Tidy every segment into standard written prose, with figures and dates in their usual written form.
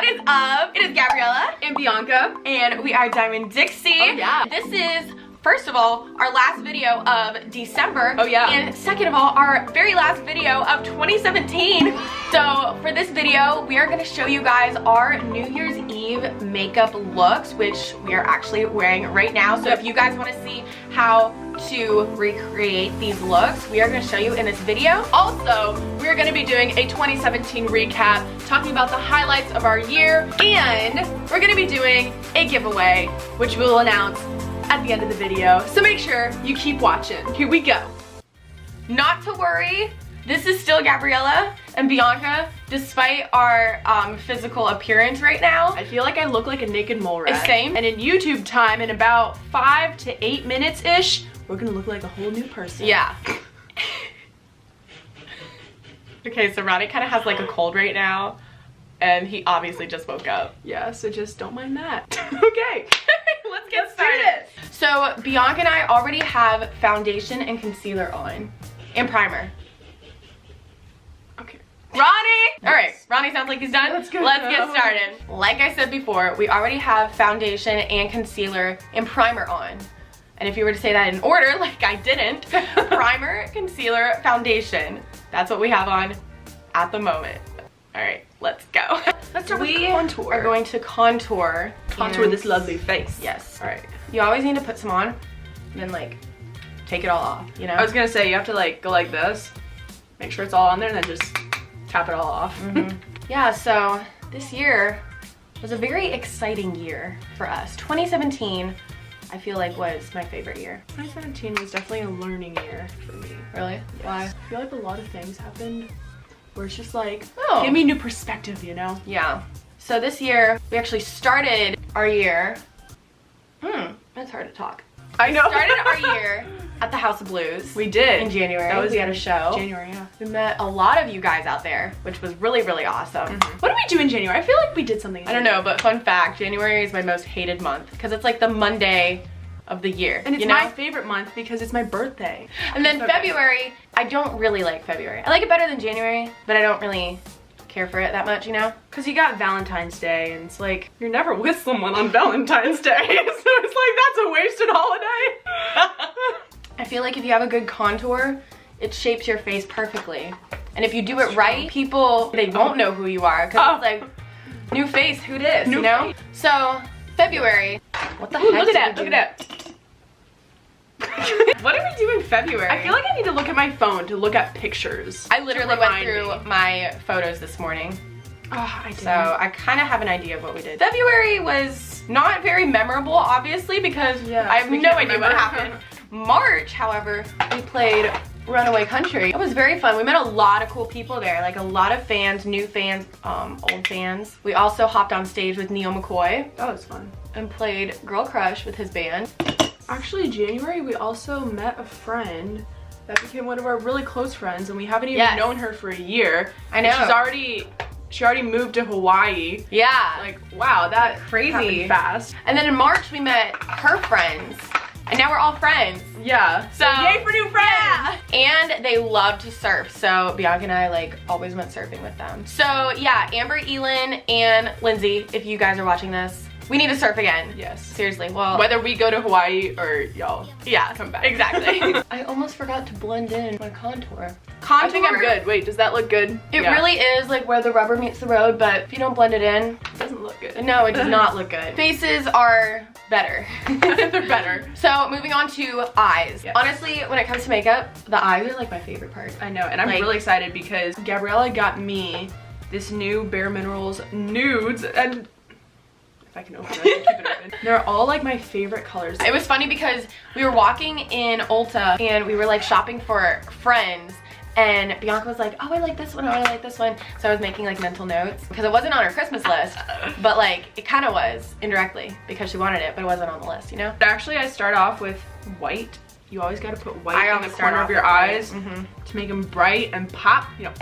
What is up? It is Gabriella and Bianca, and we are Diamond Dixie. Oh yeah. This is, first of all, our last video of December. Oh yeah. And second of all, our very last video of 2017. So for this video, we are gonna show you guys our New Year's Eve makeup looks, which we are actually wearing right now. So if you guys wanna see how to recreate these looks, we are going to show you in this video. Also, we're going to be doing a 2017 recap, talking about the highlights of our year, and we're going to be doing a giveaway, which we'll announce at the end of the video. So make sure you keep watching. Here we go. Not to worry, this is still Gabriella and Bianca, despite our physical appearance right now. I feel like I look like a naked mole rat. Same. And in YouTube time, in about 5 to 8 minutes-ish, we're gonna look like a whole new person. Yeah. Okay, so Ronnie kind of has like a cold right now, and he obviously just woke up. Yeah, so just don't mind that. Okay, let's get started. So Bianca and I already have foundation and concealer on, and primer. Okay. Ronnie! All right, Ronnie sounds like he's done. Let's get started. Like I said before, we already have foundation and concealer and primer on. And if you were to say that in order, like I didn't, primer, concealer, foundation. That's what we have on at the moment. All right, let's go. Let's start with contour. We are going to contour. Contour this lovely face. Yes. All right. You always need to put some on, and then like take it all off, you know? I was gonna say, you have to like go like this, make sure it's all on there, and then just tap it all off. Yeah, so this year was a very exciting year for us. 2017, I feel like was my favorite year. 2017 was definitely a learning year for me. Really? Yes. Why? I feel like a lot of things happened where it's just like, oh, give me new perspective, you know? Yeah. So this year, we actually started our year. It's hard to talk. I know. Started our year at the House of Blues. We did. In January. That was we had a show. January, yeah. We met a lot of you guys out there, which was really, really awesome. What did we do in January? I feel like we did something. I don't know, but fun fact, January is my most hated month because it's like the Monday of the year. And it's you know? my favorite month because it's my birthday. And then February, I don't really like February. I like it better than January, but I don't really care for it that much, you know? Because you got Valentine's Day, and it's like, you're never with someone on Valentine's Day. So it's like, that's a wasted holiday. I feel like if you have a good contour, it shapes your face perfectly. And if you do it right, people, they won't know who you are. Because it's like, new face, who dis, you know? So, February. What the heck? Look at that, look at that. What did we do in February? I feel like I need to look at my phone to look at pictures. I literally went through my photos this morning. Oh, I did. So I kind of have an idea of what we did. February was not very memorable, obviously, because I have no idea what happened. March, however, we played Runaway Country. It was very fun. We met a lot of cool people there, like a lot of fans, new fans, old fans. We also hopped on stage with Neil McCoy. That was fun. And played Girl Crush with his band. Actually, January, we also met a friend that became one of our really close friends, and we haven't even known her for a year. I know. And she already moved to Hawaii. Yeah. Like, wow, that crazy happened fast. And then in March, we met her friends. And now we're all friends. Yeah. So yay for new friends! Yeah. And they love to surf. So Bianca and I like always went surfing with them. So yeah, Amber, Elin, and Lindsay, if you guys are watching this, we need to surf again. Yes. Seriously. Well, whether we go to Hawaii or y'all come back. Exactly. I almost forgot to blend in my contour. I think I'm good. Wait, does that look good? It really is like where the rubber meets the road, but if you don't blend it in, it doesn't look good. No, it does not look good. Faces are better. They're better. So moving on to eyes. Yes. Honestly, when it comes to makeup, the eyes are like my favorite part. I know, and I'm really excited because Gabriella got me this new Bare Minerals Nudes, and if I can open it, I can keep it open. They're all like my favorite colors. It was funny because we were walking in Ulta and we were like shopping for friends, and Bianca was like, oh, I like this one, oh, I like this one. So I was making like mental notes because it wasn't on her Christmas list, but like it kind of was indirectly because she wanted it, but it wasn't on the list, you know? Actually, I start off with white. You always got to put white on the corner of your eyes to make them bright and pop, you know.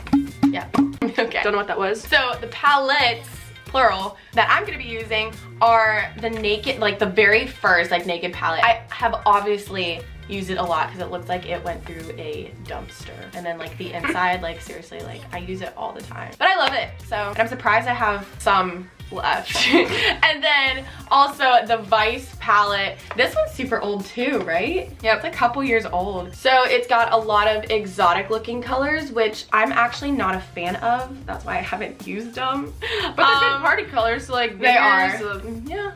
Yeah. Okay. Don't know what that was. So the palettes, plural, that I'm gonna be using are the Naked, like the very first like Naked palette. I have obviously used it a lot because it looks like it went through a dumpster. And then like the inside, like seriously, like I use it all the time. But I love it. So, and I'm surprised I have some left. And then also the Vice palette. This one's super old too, right? Yeah, it's a couple years old. So it's got a lot of exotic looking colors, which I'm actually not a fan of. That's why I haven't used them. But they're good party colors, so like they are.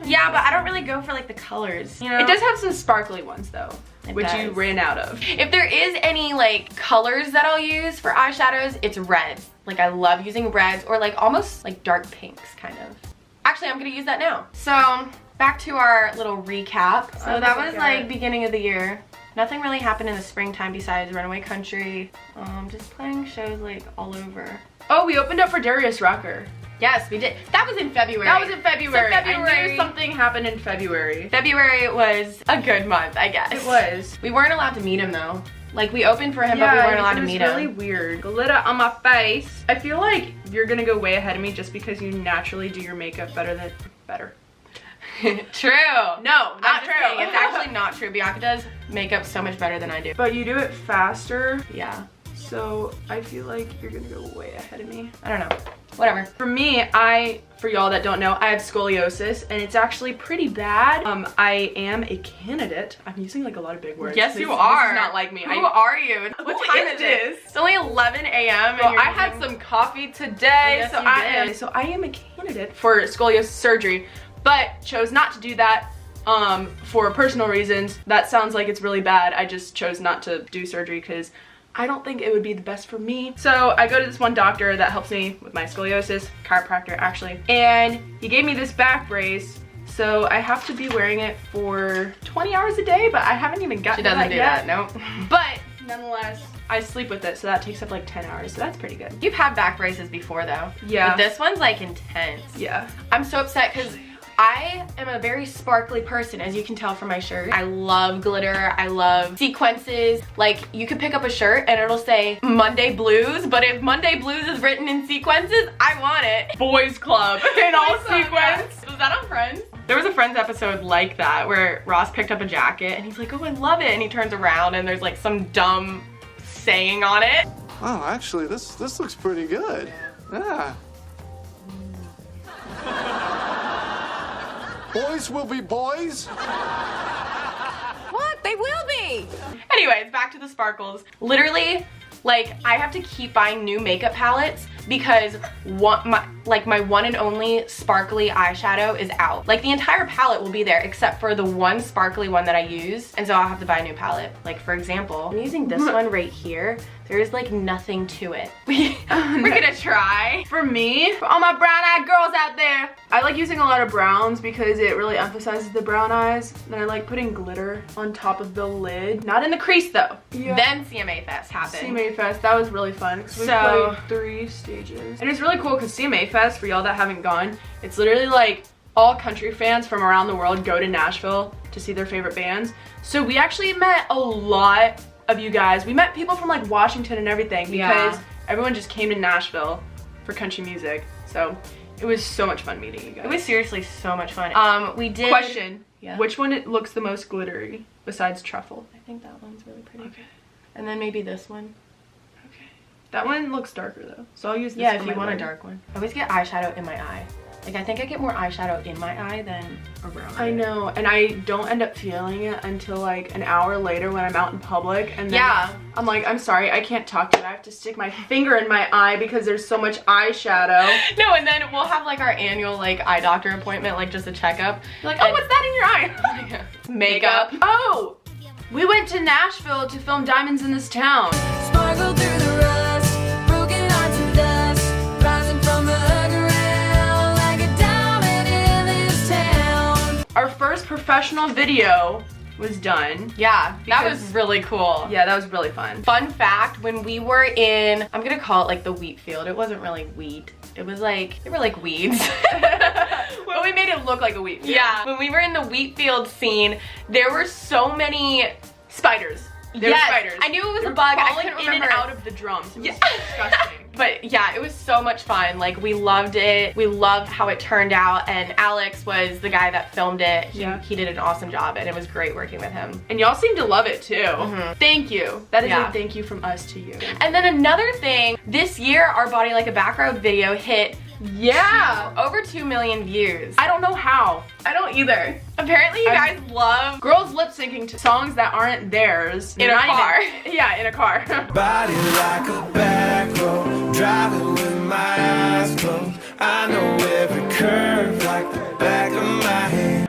Yeah, but I don't really go for like the colors, you know? It does have some sparkly ones though, which you ran out of. If there is any like colors that I'll use for eyeshadows, it's reds. Like I love using reds or like almost like dark pinks kind of. Actually, I'm gonna use that now. So back to our little recap. So that was like beginning of the year. Nothing really happened in the springtime besides Runaway Country. Just playing shows like all over. Oh, we opened up for Darius Rucker. Yes, we did. That was in February. That was in February. So February. I knew something happened in February. February was a good month, I guess. It was. We weren't allowed to meet him though. Like we opened for him, but we weren't allowed to meet him. It was really weird. Glitter on my face. I feel like you're gonna go way ahead of me just because you naturally do your makeup better. True. No, not true. It's actually not true. Bianca does makeup so much better than I do. But you do it faster. Yeah. So I feel like you're gonna go way ahead of me. I don't know. Whatever. For me, for y'all that don't know, I have scoliosis and it's actually pretty bad. I am a candidate. I'm using like a lot of big words. Yes, you are. This is not like me. Who are you? What time is it? It's only 11 a.m. Well, I had some coffee today, so I am a candidate for scoliosis surgery, but chose not to do that for personal reasons. That sounds like it's really bad. I just chose not to do surgery because I don't think it would be the best for me. So I go to this one doctor that helps me with my scoliosis, chiropractor actually, and he gave me this back brace. So I have to be wearing it for 20 hours a day, but I haven't even gotten to that yet. She doesn't do that, nope. But nonetheless, I sleep with it, so that takes up like 10 hours, so that's pretty good. You've had back braces before though. Yeah. But this one's like intense. Yeah. I'm so upset because I am a very sparkly person, as you can tell from my shirt. I love glitter, I love sequences. Like, you could pick up a shirt and it'll say Monday Blues, but if Monday Blues is written in sequences, I want it. Boys Club in all sequence. Was that on Friends? There was a Friends episode like that where Ross picked up a jacket and he's like, oh, I love it. And he turns around and there's like some dumb saying on it. Oh, actually, this looks pretty good. Yeah. Boys will be boys. What? They will be. Anyways, back to the sparkles. Literally, like, I have to keep buying new makeup palettes because my one and only sparkly eyeshadow is out. Like, the entire palette will be there except for the one sparkly one that I use, and so I'll have to buy a new palette. Like, for example, I'm using this one right here. There's like nothing to it. We're gonna try. For me, for all my brown-eyed girls out there, I like using a lot of browns because it really emphasizes the brown eyes. And I like putting glitter on top of the lid. Not in the crease though. Yeah. Then CMA Fest happened. CMA Fest, that was really fun because we played 3 stages. And it's really cool because CMA Fest, for y'all that haven't gone, it's literally like all country fans from around the world go to Nashville to see their favorite bands. So we actually met a lot of you guys. We met people from like Washington and everything because everyone just came to Nashville for country music. So it was so much fun meeting you guys. It was seriously so much fun. We did. Question. Yeah. Which one looks the most glittery besides Truffle? I think that one's really pretty. Okay. And then maybe this one. Okay. That one looks darker though. So I'll use this. Yeah, if you want a dark one. I always get eyeshadow in my eye. Like, I think I get more eyeshadow in my eye than around I know, and I don't end up feeling it until like an hour later when I'm out in public, and then I'm like, I'm sorry, I can't talk to you. I have to stick my finger in my eye because there's so much eyeshadow. No, and then we'll have like our annual like eye doctor appointment, like just a checkup. You're like, oh, what's that in your eye? Makeup. Oh, we went to Nashville to film Diamonds in This Town. Sparkle through the rust, broken hearts and dust, rising from the ground like a diamond in this town. Our first professional video was done. Yeah, that was really cool. Yeah, that was really fun. Fun fact, when we were in, I'm gonna call it like the wheat field. It wasn't really wheat. It was like, they were like weeds. But we made it look like a wheat field. Yeah, when we were in the wheat field scene, there were so many spiders. There were spiders. I knew it was a bug. I couldn't remember. In and out of the drums. It was disgusting. But yeah, it was so much fun. Like, we loved it. We loved how it turned out, and Alex was the guy that filmed it. He did an awesome job, and it was great working with him. And y'all seem to love it too. Thank you. That is a thank you from us to you. And then another thing, this year our Body Like a Back Rub video hit Yeah. Over 2 million views. I don't know how. I don't either. Apparently you guys love girls lip syncing to songs that aren't theirs. in a car. Yeah, in a car. Body like a back road, driving with my eyes closed. I know every curve like the back of my hand.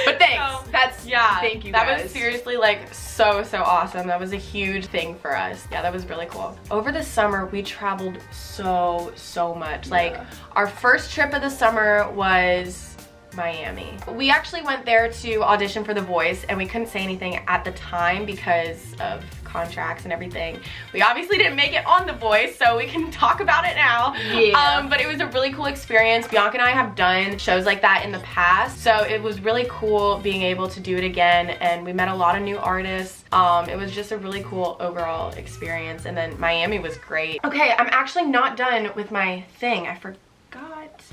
But thanks. That's, yeah. Thank you That guys. was seriously like so awesome. That was a huge thing for us. Yeah, that was really cool. Over the summer, we traveled so much. Like our first trip of the summer was Miami. We actually went there to audition for The Voice and we couldn't say anything at the time because of contracts and everything. We obviously didn't make it on The Voice, so we can talk about it now. Yeah. But it was a really cool experience. Bianca and I have done shows like that in the past, so it was really cool being able to do it again, and we met a lot of new artists. It was just a really cool overall experience, and then Miami was great. Okay, I'm actually not done with my thing. I forgot.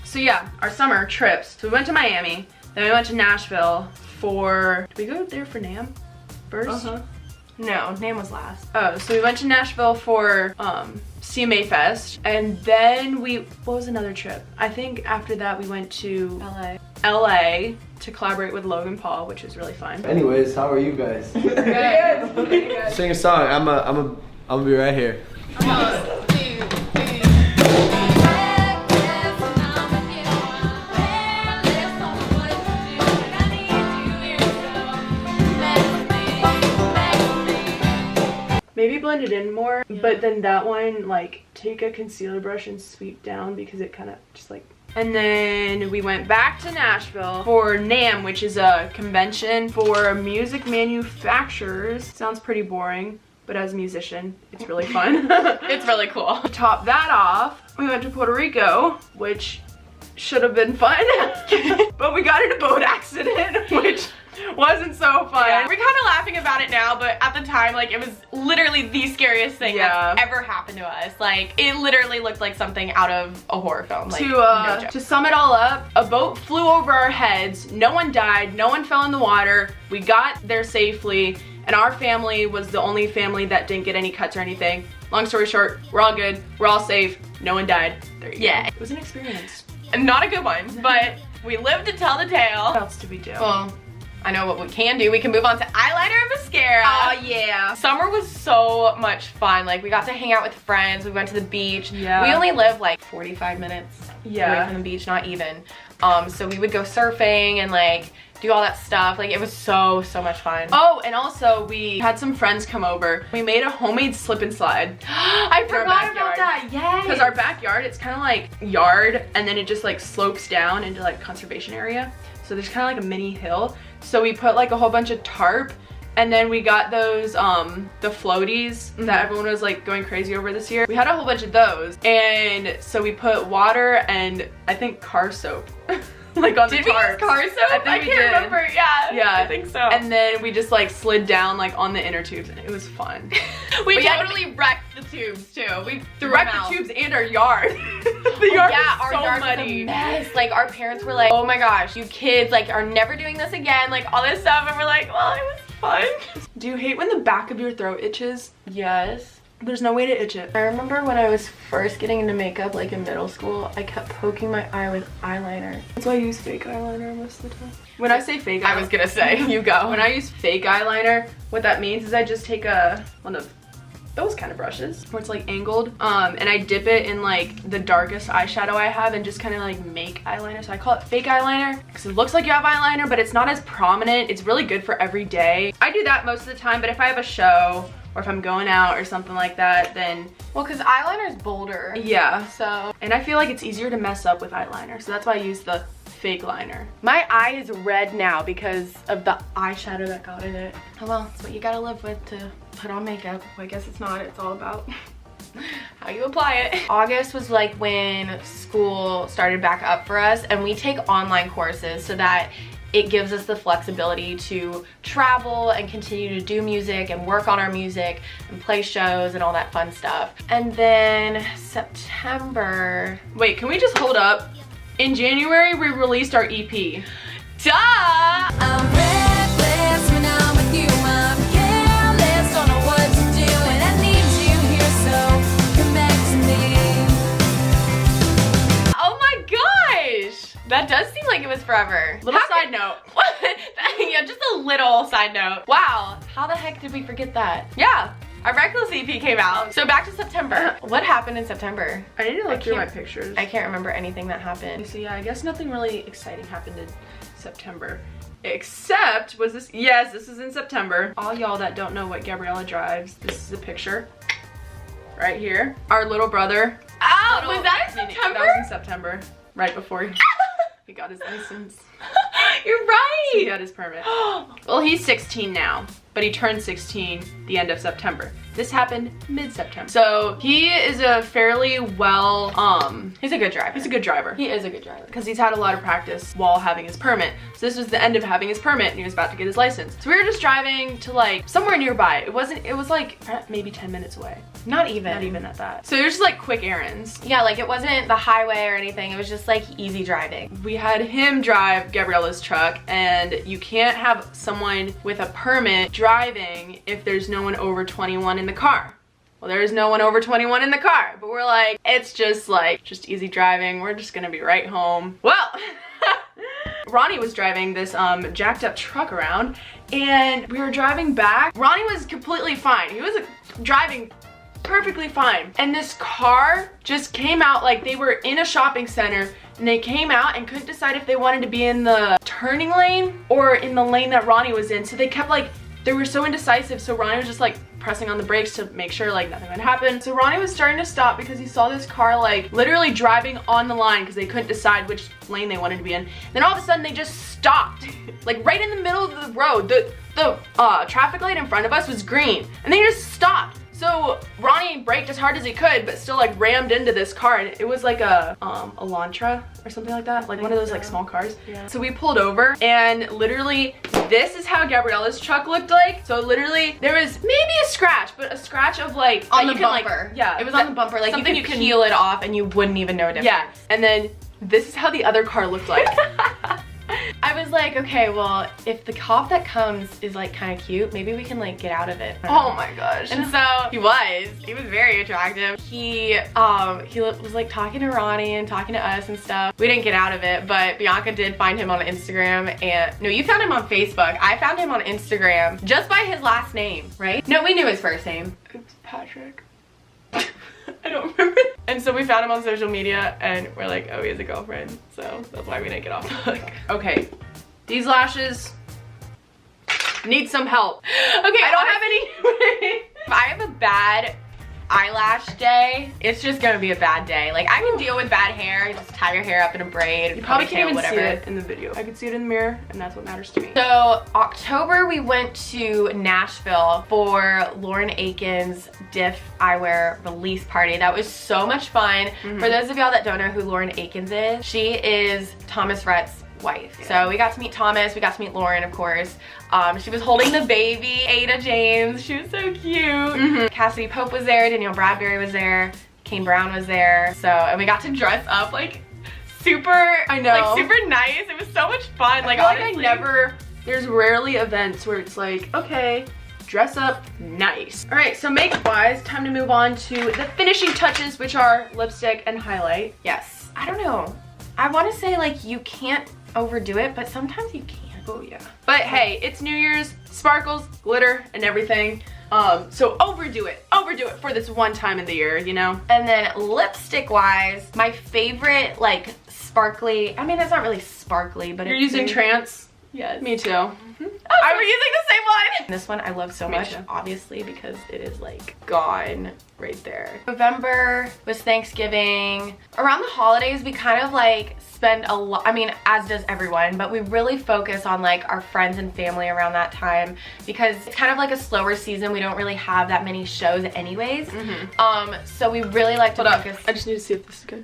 So yeah, our summer trips. So we went to Miami, then we went to Nashville for, did we go there for NAMM first? No, name was last. Oh, so we went to Nashville for CMA Fest, and then what was another trip? I think after that we went to LA to collaborate with Logan Paul, which was really fun. Anyways, how are you guys? Good. Sing a song. I'm gonna be right here. Maybe blend it in more, but then that one, like, take a concealer brush and sweep down because it kind of just like. And then we went back to Nashville for NAMM, which is a convention for music manufacturers. Sounds pretty boring, but as a musician, it's really fun. It's really cool. To top that off, we went to Puerto Rico, which should have been fun, but we got in a boat accident, which wasn't so fun. Yeah. We're kind of laughing about it now, but at the time, like, it was literally the scariest thing that's ever happened to us. Like, it literally looked like something out of a horror film. Like, no joke. To sum it all up, a boat flew over our heads, no one died, no one fell in the water, we got there safely, and our family was the only family that didn't get any cuts or anything. Long story short, we're all good, we're all safe, no one died. There you go. It was an experience. Not a good one, but we lived to tell the tale. What else did we do? Well, I know what we can do. We can move on to eyeliner and mascara. Oh yeah. Summer was so much fun. Like, we got to hang out with friends. We went to the beach. Yeah. We only live like 45 minutes away from the beach, not even. So we would go surfing and like do all that stuff. Like, it was so much fun. Oh, and also we had some friends come over. We made a homemade slip and slide. I forgot about that. Yes. Because our backyard, it's kind of like yard, and then it just like slopes down into like conservation area. So there's kind of like a mini hill. So we put like a whole bunch of tarp, and then we got those the floaties that everyone was like going crazy over this year. We had a whole bunch of those, and so we put water and I think car soap like on the tarp. Did we use car soap? I can't remember. Yeah, I think so. And then we just like slid down like on the inner tubes, and it was fun. We totally wrecked the tubes too. We threw wrecked them out. The tubes and our yard. The yard was our so yard muddy. was a mess. Like, our parents were like, oh my gosh, you kids like are never doing this again, like all this stuff, and we're like, well, it was fun. Do you hate when the back of your throat itches? Yes. There's no way to itch it. I remember when I was first getting into makeup, like in middle school, I kept poking my eye with eyeliner. That's why I use fake eyeliner most of the time. When I say fake eyeliner, I was gonna say, you go. When I use fake eyeliner, what that means is I just take one of those kind of brushes where it's like angled, and I dip it in like the darkest eyeshadow I have and just kind of like make eyeliner. So I call it fake eyeliner because it looks like you have eyeliner, but it's not as prominent. It's really good for every day. I do that most of the time, but if I have a show or if I'm going out or something like that, then... Well, because eyeliner's bolder. Yeah. So... And I feel like it's easier to mess up with eyeliner, so that's why I use the fake liner. My eye is red now because of the eyeshadow that got in it. Oh well, it's what you gotta live with to put on makeup. Well, I guess it's not. It's all about how you apply it. August was like when school started back up for us, and we take online courses so that it gives us the flexibility to travel and continue to do music and work on our music and play shows and all that fun stuff. And then September... Wait, can we just hold up? In January, we released our EP. Duh! I'm reckless when I'm with you. I'm careless, don't know what to do, and I need you here, so come back to me. Oh That does seem like it was forever. Little side note. Yeah, just a little side note. Wow, how the heck did we forget that? Yeah, our Reckless EP came out. So back to September. What happened in September? I need to look through my pictures. I can't remember anything that happened. So yeah, I guess nothing really exciting happened in September. Except, was this, yes, this is in September. All y'all that don't know what Gabriella drives, this is a picture right here. Our little brother. Oh, was that in September? That was in September, right before he got his license. You're right. So he got his permit. Well, he's 16 now, but he turned 16 the end of September. This happened mid-September. So he is a fairly well, he's a good driver. He's a good driver. He is a good driver. Because he's had a lot of practice while having his permit. So this was the end of having his permit and he was about to get his license. So we were just driving to like somewhere nearby. It was like maybe 10 minutes away. Not even at that. So it was just like quick errands. Yeah, like it wasn't the highway or anything. It was just like easy driving. We had him drive Gabriella's truck, and you can't have someone with a permit driving if there's no one over 21 in the car. Well, there's no one over 21 in the car, but we're like, it's just easy driving. We're just gonna be right home. Well, Ronnie was driving this jacked up truck around, and we were driving back. Ronnie was completely fine. He was driving perfectly fine. And this car just came out, like they were in a shopping center and they came out and couldn't decide if they wanted to be in the turning lane or in the lane that Ronnie was in. So they kept like, they were so indecisive. So Ronnie was just like pressing on the brakes to make sure like nothing would happen. So Ronnie was starting to stop because he saw this car like literally driving on the line because they couldn't decide which lane they wanted to be in. Then all of a sudden they just stopped, like right in the middle of the road. The traffic light in front of us was green and they just stopped. So Ronnie braked as hard as he could, but still like rammed into this car, and it was like a Elantra or something like that, like one of those like small cars. Yeah. So we pulled over, and literally this is how Gabriella's truck looked like. So literally there was maybe a scratch, but a scratch of like on the bumper. Like, yeah, it was on the bumper. Like something you could peel it off, and you wouldn't even know a difference. Yeah, and then this is how the other car looked like. I was like, okay, well, if the cop that comes is like kind of cute, maybe we can like get out of it. Oh my gosh. And so he was very attractive. He was like talking to Ronnie and talking to us and stuff. We didn't get out of it, but Bianca did find him on Instagram, and no, you found him on Facebook. I found him on Instagram just by his last name, right? No, we knew his first name. It's Patrick. I don't remember. And so we found him on social media and we're like, oh, he has a girlfriend. So that's why we didn't get off the hook. Okay, these lashes need some help. Okay, I don't have any. If I have a bad eyelash day, it's just gonna be a bad day. Like I can deal with bad hair, just tie your hair up in a braid. You probably can't even whatever. see it in the video. I could see it in the mirror, and that's what matters to me. So October we went to Nashville for Lauren Aiken's Diff Eyewear release party. That was so much fun. For those of y'all that don't know who Lauren Aikens is, she is Thomas Rhett's wife. Yeah. So we got to meet Thomas, we got to meet Lauren, of course. She was holding the baby, Ada James. She was so cute. Cassidy Pope was there, Danielle Bradbury was there, Kane Brown was there. So, and we got to dress up like super, like super nice. It was so much fun. Like honestly, there's rarely events where it's like, okay, dress up nice. All right, so makeup wise, time to move on to the finishing touches, which are lipstick and highlight. Yes, I don't know. I want to say like you can't overdo it, but sometimes you can. Oh yeah. But hey, it's New Year's, sparkles, glitter, and everything. So overdo it for this one time in the year, you know? And then lipstick wise, my favorite like sparkly, I mean it's not really sparkly, but you're using Trance? Yes. Me too. I was using the same one. This one I love so much, too. obviously, because it is like gone right there. November was Thanksgiving. Around the holidays, we kind of like spend a lot, I mean, as does everyone, but we really focus on like our friends and family around that time because it's kind of like a slower season. We don't really have that many shows anyways. So we really like to focus. I just need to see if this is good.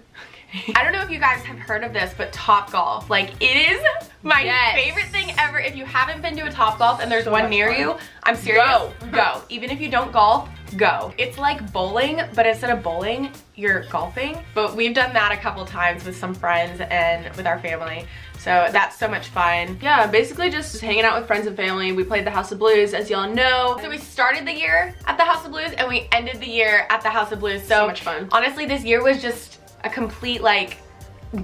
I don't know if you guys have heard of this, but Topgolf, like it is my favorite thing ever. If you haven't been to a Topgolf and there's one near you, I'm serious, go. Even if you don't golf, go. It's like bowling, but instead of bowling, you're golfing. But we've done that a couple times with some friends and with our family. So that's so much fun. Yeah, basically just hanging out with friends and family. We played the House of Blues, as y'all know. So we started the year at the House of Blues and we ended the year at the House of Blues. So much fun. Honestly, this year was just a complete like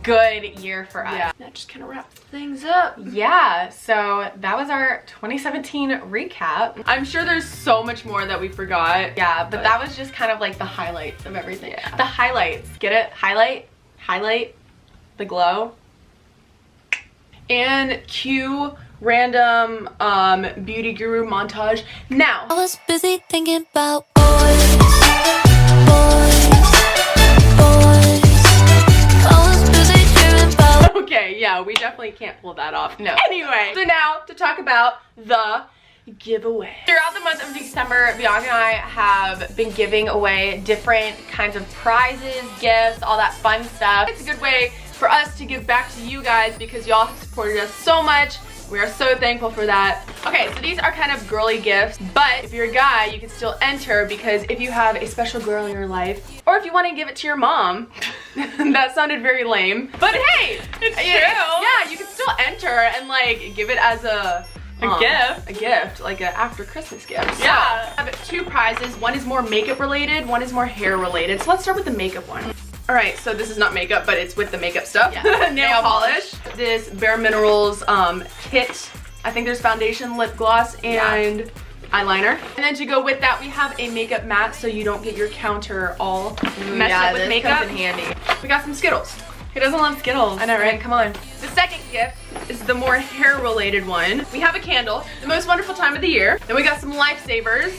good year for us. Yeah. That just kind of wraps things up. Yeah, so that was our 2017 recap. I'm sure there's so much more that we forgot. Yeah, but that was just kind of like the highlights of everything. Yeah. The highlights. Get it? Highlight, the glow. And cue random beauty guru montage now. I was busy thinking about boys. I was busy dreaming about. Okay, yeah, we definitely can't pull that off. No. Anyway, so now to talk about the giveaway. Throughout the month of December, Bianca and I have been giving away different kinds of prizes, gifts, all that fun stuff. It's a good way for us to give back to you guys because y'all have supported us so much. We are so thankful for that. Okay, so these are kind of girly gifts, but if you're a guy, you can still enter because if you have a special girl in your life, or if you want to give it to your mom, that sounded very lame, but hey, it's true. Yeah, you can still enter and like give it as a gift, like an after Christmas gift. So, Yeah. I have 2 prizes. One is more makeup related, one is more hair related. So let's start with the makeup one. All right, so this is not makeup, but it's with the makeup stuff. Yeah. Nail polish. This Bare Minerals kit. I think there's foundation, lip gloss, and eyeliner. And then to go with that, we have a makeup mat so you don't get your counter all messed up with this makeup. comes in handy. We got some Skittles. Who doesn't love Skittles? I know, right? Come on. The second gift is the more hair related one. We have a candle, the most wonderful time of the year. Then we got some lifesavers.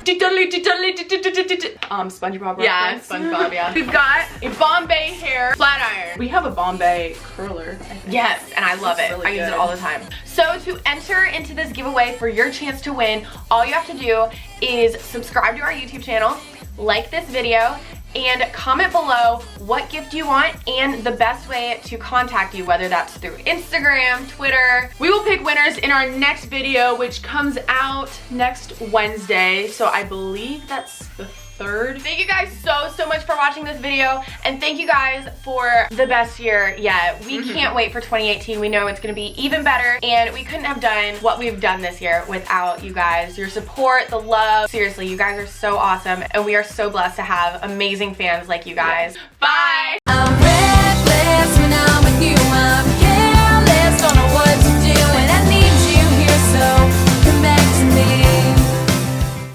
SpongeBob Yeah, reference. SpongeBob, yeah. We've got a Bombay hair flat iron. We have a Bombay curler, I think. Yes, and I love it. really I use good. it all the time. So to enter into this giveaway for your chance to win, all you have to do is subscribe to our YouTube channel, like this video, and comment below what gift you want and the best way to contact you, whether that's through Instagram, Twitter. We will pick winners in our next video, which comes out next Wednesday. So I believe that's the 3rd. Thank you guys so much for watching this video, and thank you guys for the best year yet. We can't wait for 2018. We know it's gonna be even better, and we couldn't have done what we've done this year without you guys. Your support, the love. Seriously, you guys are so awesome, and we are so blessed to have amazing fans like you guys. Bye!